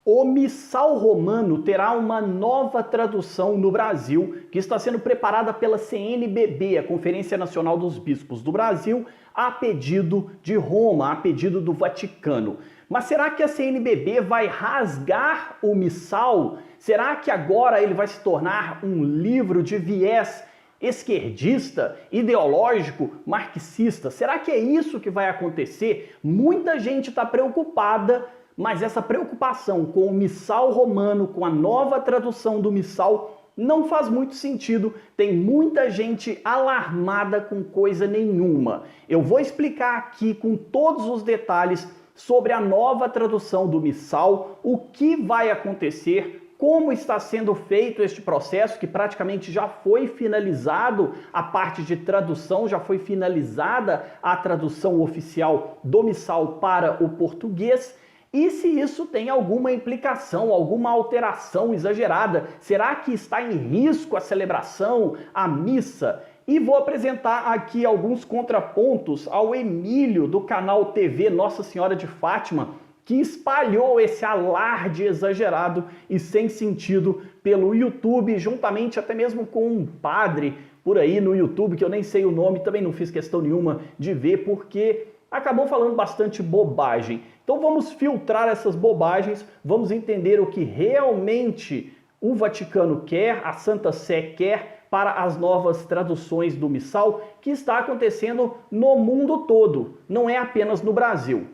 O Missal Romano terá uma nova tradução no Brasil, que está sendo preparada pela CNBB, a Conferência Nacional dos Bispos do Brasil, a pedido de Roma, a pedido do Vaticano. Mas será que a CNBB vai rasgar o Missal? Será que agora ele vai se tornar um livro de viés esquerdista, ideológico, marxista? Será que é isso que vai acontecer? Muita gente está preocupada, mas essa preocupação com o Missal Romano, com a nova tradução do Missal, não faz muito sentido. Tem muita gente alarmada com coisa nenhuma. Eu vou explicar aqui com todos os detalhes sobre a nova tradução do Missal, o que vai acontecer, como está sendo feito este processo, que praticamente já foi finalizado, a parte de tradução já foi finalizada, a tradução oficial do Missal para o português, e se isso tem alguma implicação, alguma alteração exagerada. Será que está em risco a celebração, a missa? E vou apresentar aqui alguns contrapontos ao Emílio do canal TV Nossa Senhora de Fátima, que espalhou esse alarde exagerado e sem sentido pelo YouTube, juntamente até mesmo com um padre por aí no YouTube, que eu nem sei o nome, também não fiz questão nenhuma de ver, porque acabou falando bastante bobagem. Então vamos filtrar essas bobagens, vamos entender o que realmente o Vaticano quer, a Santa Sé quer, para as novas traduções do Missal, que está acontecendo no mundo todo, não é apenas no Brasil.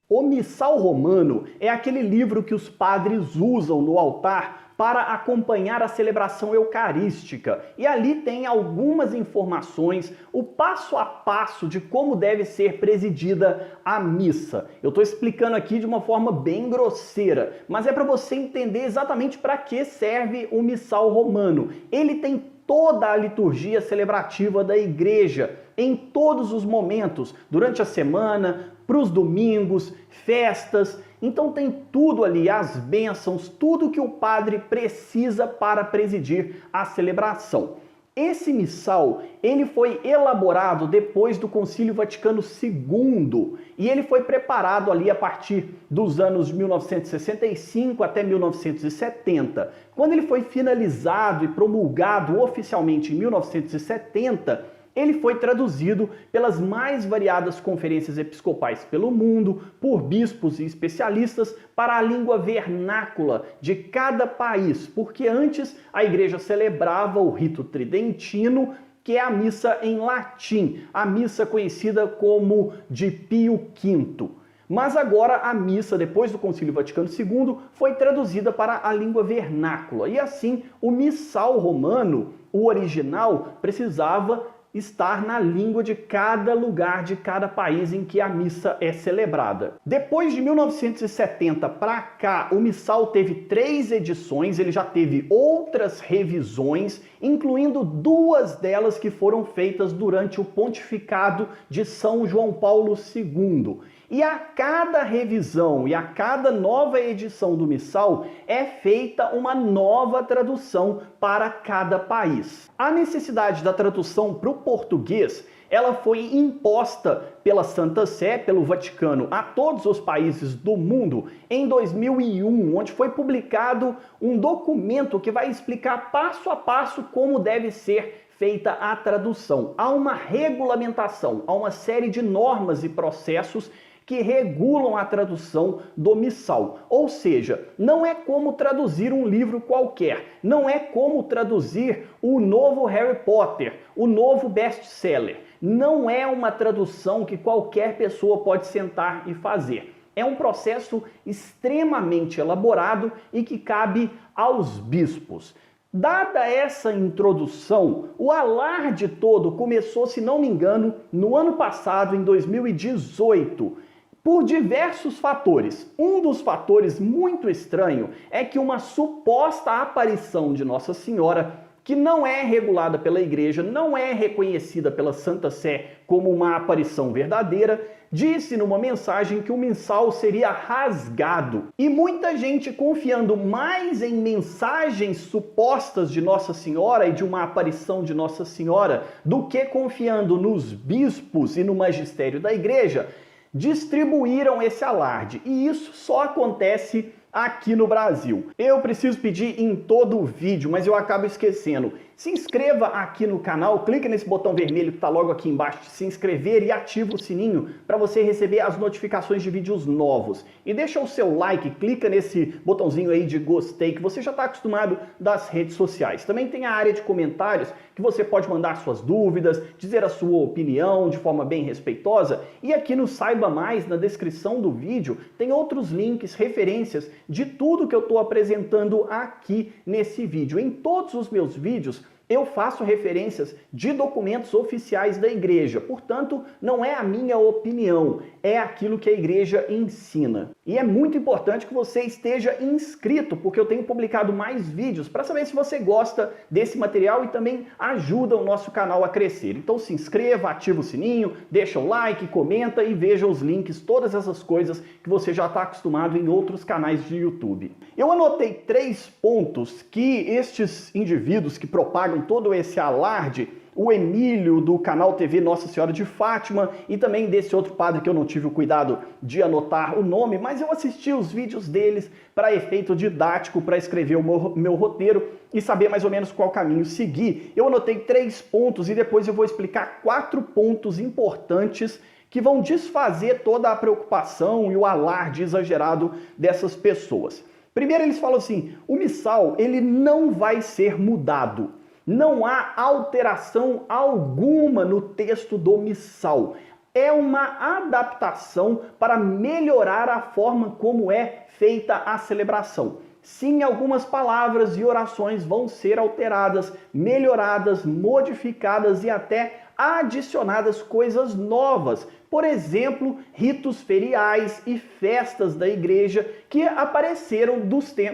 O Missal Romano é aquele livro que os padres usam no altar para acompanhar a celebração eucarística. E ali tem algumas informações, o passo a passo de como deve ser presidida a missa. Eu estou explicando aqui de uma forma bem grosseira, mas é para você entender exatamente para que serve o Missal Romano. Ele tem toda a liturgia celebrativa da igreja, em todos os momentos, durante a semana, para os domingos, festas. Então tem tudo ali, as bênçãos, tudo que o padre precisa para presidir a celebração. Esse missal, ele foi elaborado depois do Concílio Vaticano II e ele foi preparado ali a partir dos anos de 1965 até 1970. Quando ele foi finalizado e promulgado oficialmente em 1970, ele foi traduzido pelas mais variadas conferências episcopais pelo mundo, por bispos e especialistas, para a língua vernácula de cada país, porque antes a igreja celebrava o rito tridentino, que é a missa em latim, a missa conhecida como de Pio V. Mas agora a missa, depois do Concílio Vaticano II, foi traduzida para a língua vernácula. E assim, o Missal Romano, o original, precisava estar na língua de cada lugar, de cada país em que a missa é celebrada. Depois de 1970 para cá, o Missal teve 3 edições, ele já teve outras revisões, incluindo 2 delas que foram feitas durante o pontificado de São João Paulo II. E a cada revisão e a cada nova edição do Missal é feita uma nova tradução para cada país. A necessidade da tradução para o português, ela foi imposta pela Santa Sé, pelo Vaticano, a todos os países do mundo em 2001, onde foi publicado um documento que vai explicar passo a passo como deve ser feita a tradução. Há uma regulamentação, há uma série de normas e processos que regulam a tradução do Missal. Ou seja, não é como traduzir um livro qualquer, não é como traduzir o novo Harry Potter, o novo best-seller. Não é uma tradução que qualquer pessoa pode sentar e fazer. É um processo extremamente elaborado e que cabe aos bispos. Dada essa introdução, o alarde todo começou, se não me engano, no ano passado, em 2018, por diversos fatores. Um dos fatores muito estranho é que uma suposta aparição de Nossa Senhora, que não é regulada pela igreja, não é reconhecida pela Santa Sé como uma aparição verdadeira, disse numa mensagem que o missal seria rasgado. E muita gente confiando mais em mensagens supostas de Nossa Senhora e de uma aparição de Nossa Senhora do que confiando nos bispos e no magistério da igreja, distribuíram esse alarde. E isso só acontece aqui no Brasil. Eu preciso pedir em todo o vídeo, mas eu acabo esquecendo. Se inscreva aqui no canal, clica nesse botão vermelho que está logo aqui embaixo de se inscrever e ativa o sininho para você receber as notificações de vídeos novos. E deixa o seu like, clica nesse botãozinho aí de gostei, que você já está acostumado das redes sociais. Também tem a área de comentários, que você pode mandar suas dúvidas, dizer a sua opinião de forma bem respeitosa. E aqui no Saiba Mais, na descrição do vídeo, tem outros links, referências de tudo que eu estou apresentando aqui nesse vídeo. Em todos os meus vídeos, eu faço referências de documentos oficiais da igreja, portanto, não é a minha opinião, é aquilo que a igreja ensina. E é muito importante que você esteja inscrito, porque eu tenho publicado mais vídeos para saber se você gosta desse material e também ajuda o nosso canal a crescer. Então se inscreva, ativa o sininho, deixa o like, comenta e veja os links, todas essas coisas que você já está acostumado em outros canais de YouTube. Eu anotei 3 pontos que estes indivíduos que propagam todo esse alarde, o Emílio do canal TV Nossa Senhora de Fátima e também desse outro padre que eu não tive o cuidado de anotar o nome, mas eu assisti os vídeos deles para efeito didático, para escrever o meu roteiro e saber mais ou menos qual caminho seguir. Eu anotei 3 pontos e depois eu vou explicar 4 pontos importantes que vão desfazer toda a preocupação e o alarde exagerado dessas pessoas. Primeiro eles falam assim, o missal ele não vai ser mudado. Não há alteração alguma no texto do missal. É uma adaptação para melhorar a forma como é feita a celebração. Sim, algumas palavras e orações vão ser alteradas, melhoradas, modificadas e até adicionadas coisas novas. Por exemplo, ritos feriais e festas da igreja que apareceram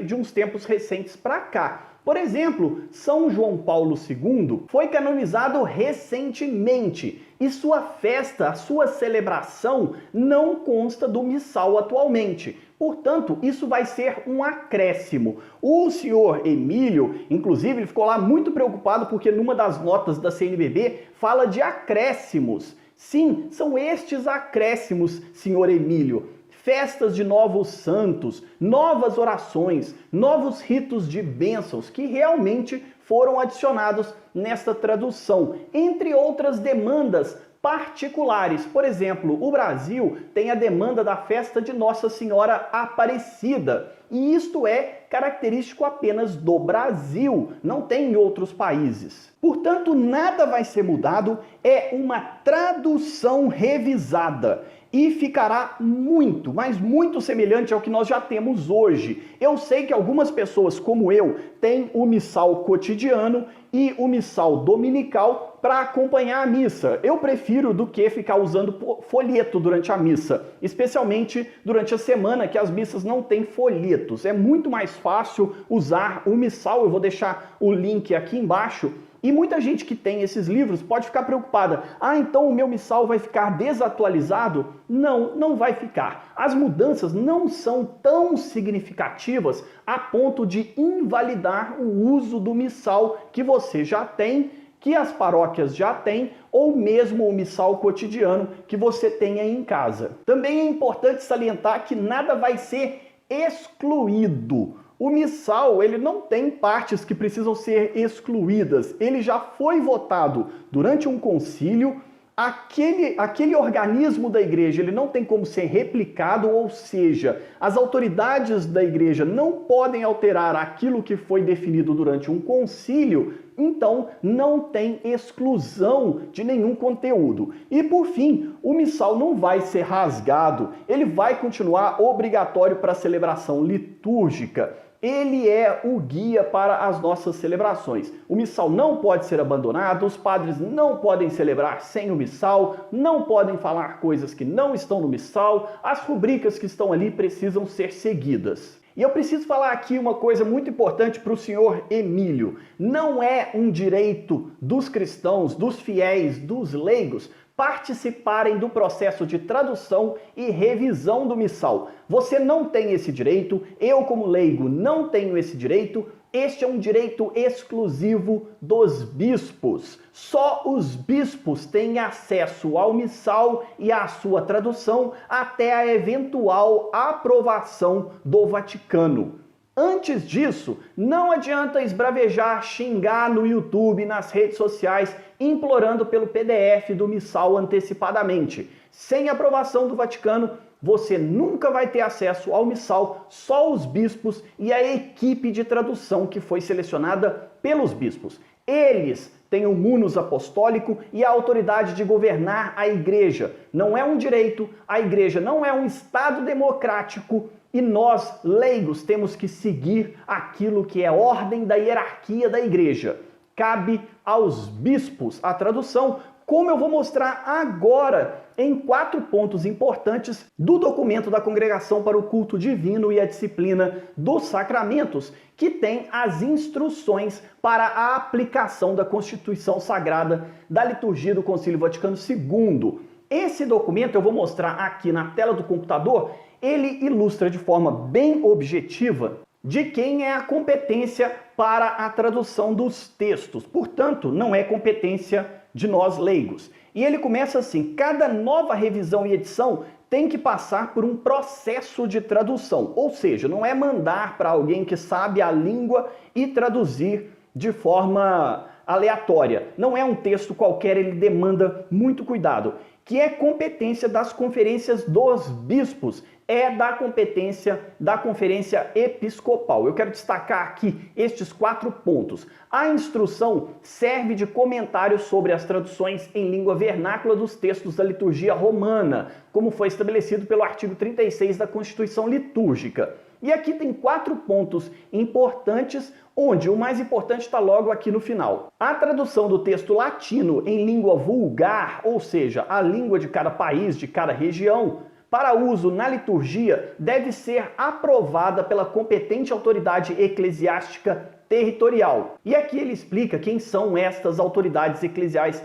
de uns tempos recentes para cá. Por exemplo, São João Paulo II foi canonizado recentemente e sua festa, a sua celebração, não consta do missal atualmente. Portanto, isso vai ser um acréscimo. O senhor Emílio, inclusive, ele ficou lá muito preocupado porque numa das notas da CNBB fala de acréscimos. Sim, são estes acréscimos, senhor Emílio. Festas de novos santos, novas orações, novos ritos de bênçãos que realmente foram adicionados nesta tradução, entre outras demandas particulares. Por exemplo, o Brasil tem a demanda da festa de Nossa Senhora Aparecida, e isto é característico apenas do Brasil, não tem em outros países. Portanto, nada vai ser mudado, é uma tradução revisada. E ficará muito, mas muito semelhante ao que nós já temos hoje. Eu sei que algumas pessoas, como eu, têm o missal cotidiano e o missal dominical para acompanhar a missa. Eu prefiro do que ficar usando folheto durante a missa, especialmente durante a semana que as missas não têm folhetos. É muito mais fácil usar o missal, eu vou deixar o link aqui embaixo. E muita gente que tem esses livros pode ficar preocupada. Ah, então o meu missal vai ficar desatualizado? Não, não vai ficar. As mudanças não são tão significativas a ponto de invalidar o uso do missal que você já tem, que as paróquias já têm, ou mesmo o missal cotidiano que você tem aí em casa. Também é importante salientar que nada vai ser excluído. O missal, ele não tem partes que precisam ser excluídas. Ele já foi votado durante um concílio. Aquele organismo da igreja, ele não tem como ser replicado, ou seja, as autoridades da igreja não podem alterar aquilo que foi definido durante um concílio, então não tem exclusão de nenhum conteúdo. E por fim, o missal não vai ser rasgado, ele vai continuar obrigatório para a celebração litúrgica. Ele é o guia para as nossas celebrações. O missal não pode ser abandonado, os padres não podem celebrar sem o missal, não podem falar coisas que não estão no missal, as rubricas que estão ali precisam ser seguidas. E eu preciso falar aqui uma coisa muito importante para o senhor Emílio. Não é um direito dos cristãos, dos fiéis, dos leigos, participarem do processo de tradução e revisão do missal. Você não tem esse direito, eu como leigo não tenho esse direito, Este é um direito exclusivo dos bispos. Só os bispos têm acesso ao missal e à sua tradução até a eventual aprovação do Vaticano. Antes disso, não adianta esbravejar, xingar no YouTube, nas redes sociais, implorando pelo PDF do missal antecipadamente. Sem aprovação do Vaticano, você nunca vai ter acesso ao missal, só os bispos e a equipe de tradução que foi selecionada pelos bispos. Eles têm o munus apostólico e a autoridade de governar a igreja. Não é um direito, a igreja não é um Estado democrático e nós, leigos, temos que seguir aquilo que é ordem da hierarquia da igreja. Cabe aos bispos a tradução, como eu vou mostrar agora em 4 pontos importantes do documento da Congregação para o Culto Divino e a Disciplina dos Sacramentos, que tem as instruções para a aplicação da Constituição Sagrada da Liturgia do Concílio Vaticano II. Esse documento eu vou mostrar aqui na tela do computador, ele ilustra de forma bem objetiva de quem é a competência para a tradução dos textos. Portanto, não é competência de nós leigos. E ele começa assim: cada nova revisão e edição tem que passar por um processo de tradução. Ou seja, não é mandar para alguém que sabe a língua e traduzir de forma aleatória. Não é um texto qualquer, ele demanda muito cuidado, que é competência das conferências dos bispos, é da competência da Conferência Episcopal. Eu quero destacar aqui estes 4 pontos. A instrução serve de comentário sobre as traduções em língua vernácula dos textos da liturgia romana, como foi estabelecido pelo artigo 36 da Constituição Litúrgica. E aqui tem 4 pontos importantes, onde o mais importante está logo aqui no final. A tradução do texto latino em língua vulgar, ou seja, a língua de cada país, de cada região, para uso na liturgia, deve ser aprovada pela competente autoridade eclesiástica territorial. E aqui ele explica quem são estas autoridades eclesiais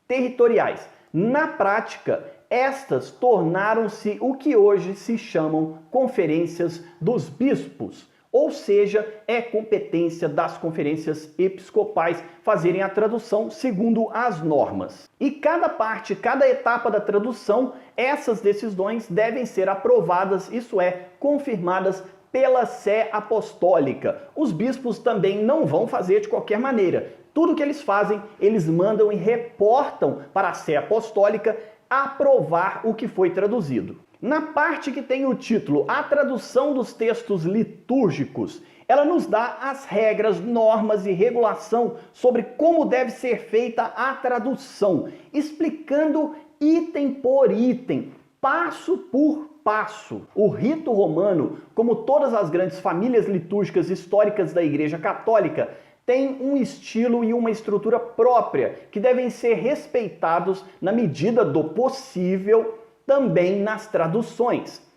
territoriais. Na prática, estas tornaram-se o que hoje se chamam conferências dos bispos, ou seja, é competência das conferências episcopais fazerem a tradução segundo as normas. E cada parte, cada etapa da tradução, essas decisões devem ser aprovadas, isso é, confirmadas pela Sé Apostólica. Os bispos também não vão fazer de qualquer maneira. Tudo que eles fazem, eles mandam e reportam para a Sé Apostólica aprovar o que foi traduzido. Na parte que tem o título A Tradução dos Textos Litúrgicos, ela nos dá as regras, normas e regulação sobre como deve ser feita a tradução, explicando item por item, passo por passo. O rito romano, como todas as grandes famílias litúrgicas históricas da Igreja Católica, tem um estilo e uma estrutura própria que devem ser respeitados na medida do possível também nas traduções.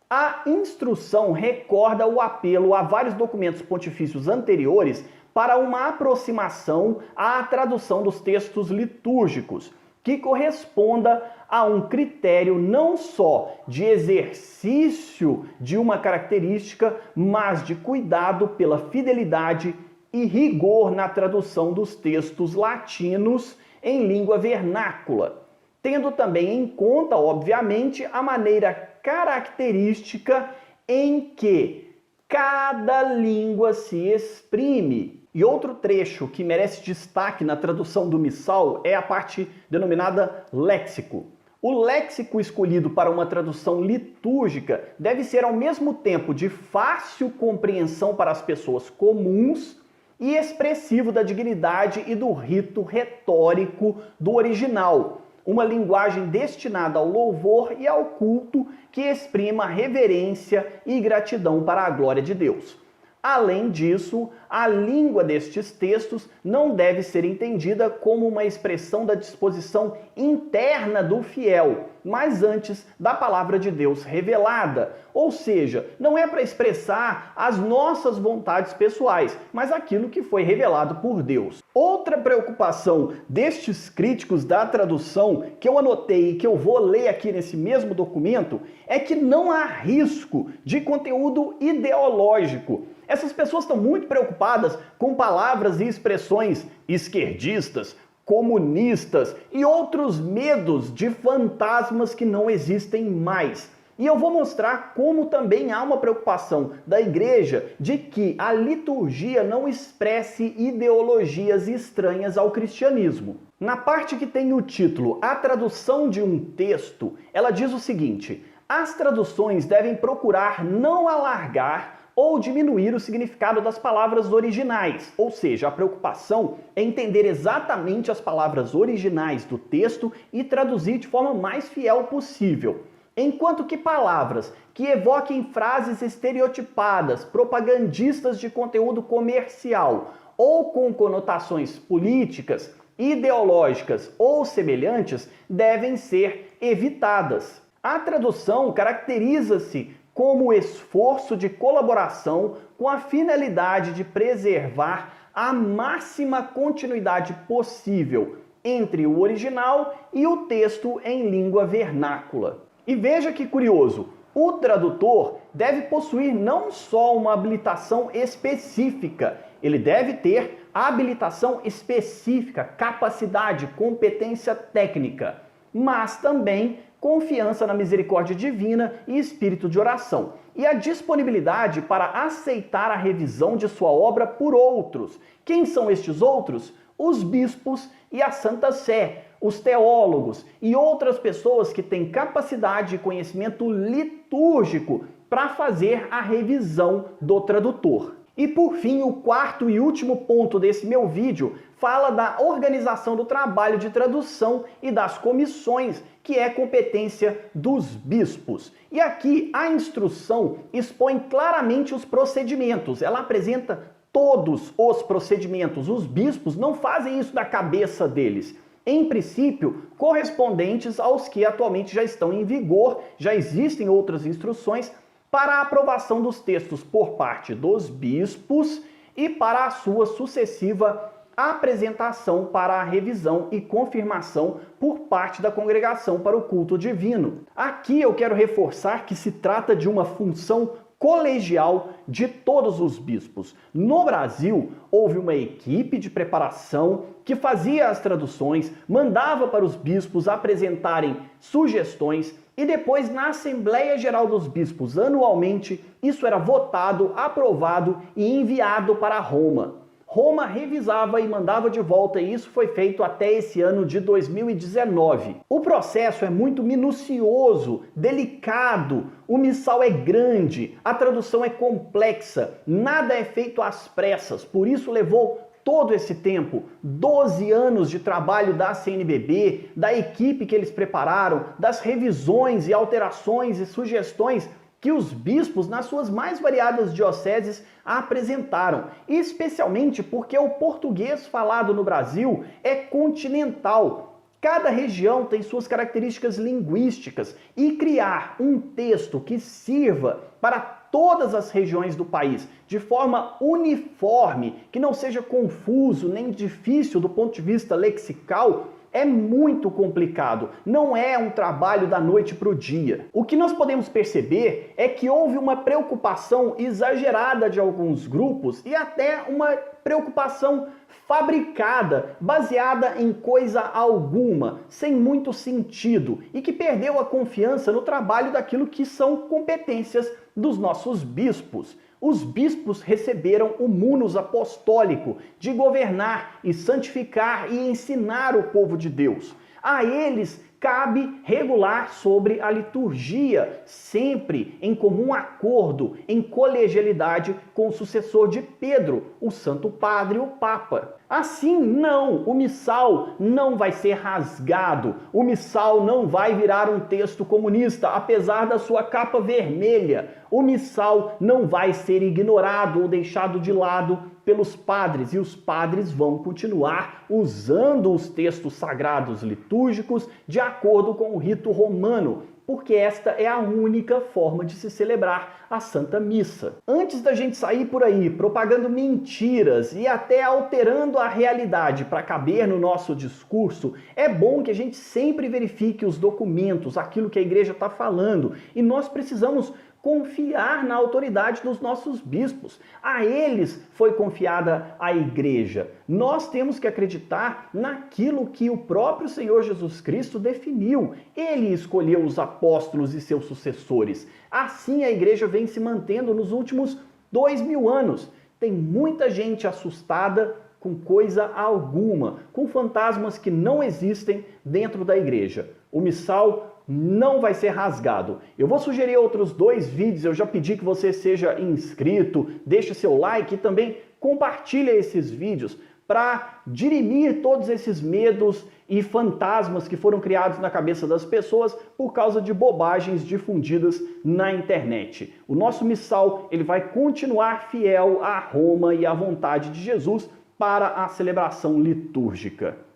A instrução recorda o apelo a vários documentos pontifícios anteriores para uma aproximação à tradução dos textos litúrgicos, que corresponda a um critério não só de exercício de uma característica, mas de cuidado pela fidelidade e rigor na tradução dos textos latinos em língua vernácula, tendo também em conta, obviamente, a maneira característica em que cada língua se exprime. E outro trecho que merece destaque na tradução do missal é a parte denominada léxico. O léxico escolhido para uma tradução litúrgica deve ser ao mesmo tempo de fácil compreensão para as pessoas comuns e expressivo da dignidade e do rito retórico do original. Uma linguagem destinada ao louvor e ao culto que exprima reverência e gratidão para a glória de Deus. Além disso, a língua destes textos não deve ser entendida como uma expressão da disposição interna do fiel, mas antes da palavra de Deus revelada. Ou seja, não é para expressar as nossas vontades pessoais, mas aquilo que foi revelado por Deus. Outra preocupação destes críticos da tradução, que eu anotei e que eu vou ler aqui nesse mesmo documento, é que não há risco de conteúdo ideológico. Essas pessoas estão muito preocupadas com palavras e expressões esquerdistas, comunistas e outros medos de fantasmas que não existem mais. E eu vou mostrar como também há uma preocupação da igreja de que a liturgia não expresse ideologias estranhas ao cristianismo. Na parte que tem o título A Tradução de um Texto, ela diz o seguinte: as traduções devem procurar não alargar ou diminuir o significado das palavras originais, ou seja, a preocupação é entender exatamente as palavras originais do texto e traduzir de forma mais fiel possível. Enquanto que palavras que evoquem frases estereotipadas, propagandistas de conteúdo comercial ou com conotações políticas, ideológicas ou semelhantes devem ser evitadas. A tradução caracteriza-se como esforço de colaboração com a finalidade de preservar a máxima continuidade possível entre o original e o texto em língua vernácula. E veja que curioso, o tradutor deve possuir não só uma habilitação específica, ele deve ter habilitação específica, capacidade, competência técnica, mas também confiança na misericórdia divina e espírito de oração, e a disponibilidade para aceitar a revisão de sua obra por outros. Quem são estes outros? Os bispos e a Santa Sé, os teólogos e outras pessoas que têm capacidade e conhecimento litúrgico para fazer a revisão do tradutor. E por fim, o quarto e último ponto desse meu vídeo fala da organização do trabalho de tradução e das comissões, que é competência dos bispos. E aqui a instrução expõe claramente os procedimentos, ela apresenta todos os procedimentos. Os bispos não fazem isso da cabeça deles. Em princípio, correspondentes aos que atualmente já estão em vigor, já existem outras instruções para a aprovação dos textos por parte dos bispos e para a sua sucessiva apresentação para a revisão e confirmação por parte da congregação para o culto divino. Aqui eu quero reforçar que se trata de uma função colegial de todos os bispos. No Brasil, houve uma equipe de preparação que fazia as traduções, mandava para os bispos apresentarem sugestões e depois, na Assembleia Geral dos Bispos, anualmente, isso era votado, aprovado e enviado para Roma. Roma revisava e mandava de volta, e isso foi feito até esse ano de 2019. O processo é muito minucioso, delicado, o missal é grande, a tradução é complexa, nada é feito às pressas, por isso levou todo esse tempo, 12 anos de trabalho da CNBB, da equipe que eles prepararam, das revisões e alterações e sugestões que os bispos, nas suas mais variadas dioceses, apresentaram, especialmente porque o português falado no Brasil é continental. Cada região tem suas características linguísticas e criar um texto que sirva para todas as regiões do país, de forma uniforme, que não seja confuso nem difícil do ponto de vista lexical, é muito complicado, não é um trabalho da noite para o dia. O que nós podemos perceber é que houve uma preocupação exagerada de alguns grupos e até uma preocupação fabricada, baseada em coisa alguma, sem muito sentido, e que perdeu a confiança no trabalho daquilo que são competências dos nossos bispos. Os bispos receberam o munus apostólico de governar e santificar e ensinar o povo de Deus. A eles cabe regular sobre a liturgia, sempre em comum acordo, em colegialidade com o sucessor de Pedro, o Santo Padre, o Papa. Assim, não, o missal não vai ser rasgado, o missal não vai virar um texto comunista, apesar da sua capa vermelha. O missal não vai ser ignorado ou deixado de lado pelos padres, e os padres vão continuar usando os textos sagrados litúrgicos de acordo com o rito romano, porque esta é a única forma de se celebrar a Santa Missa. Antes da gente sair por aí propagando mentiras e até alterando a realidade para caber no nosso discurso, é bom que a gente sempre verifique os documentos, aquilo que a igreja está falando, e nós precisamos confiar na autoridade dos nossos bispos. A eles foi confiada a igreja. Nós temos que acreditar naquilo que o próprio Senhor Jesus Cristo definiu. Ele escolheu os apóstolos e seus sucessores. Assim a igreja vem se mantendo nos últimos 2000 anos. Tem muita gente assustada com coisa alguma, com fantasmas que não existem dentro da igreja. O missal não vai ser rasgado. Eu vou sugerir outros 2 vídeos, eu já pedi que você seja inscrito, deixe seu like e também compartilhe esses vídeos para dirimir todos esses medos e fantasmas que foram criados na cabeça das pessoas por causa de bobagens difundidas na internet. O nosso missal ele vai continuar fiel a Roma e à vontade de Jesus para a celebração litúrgica.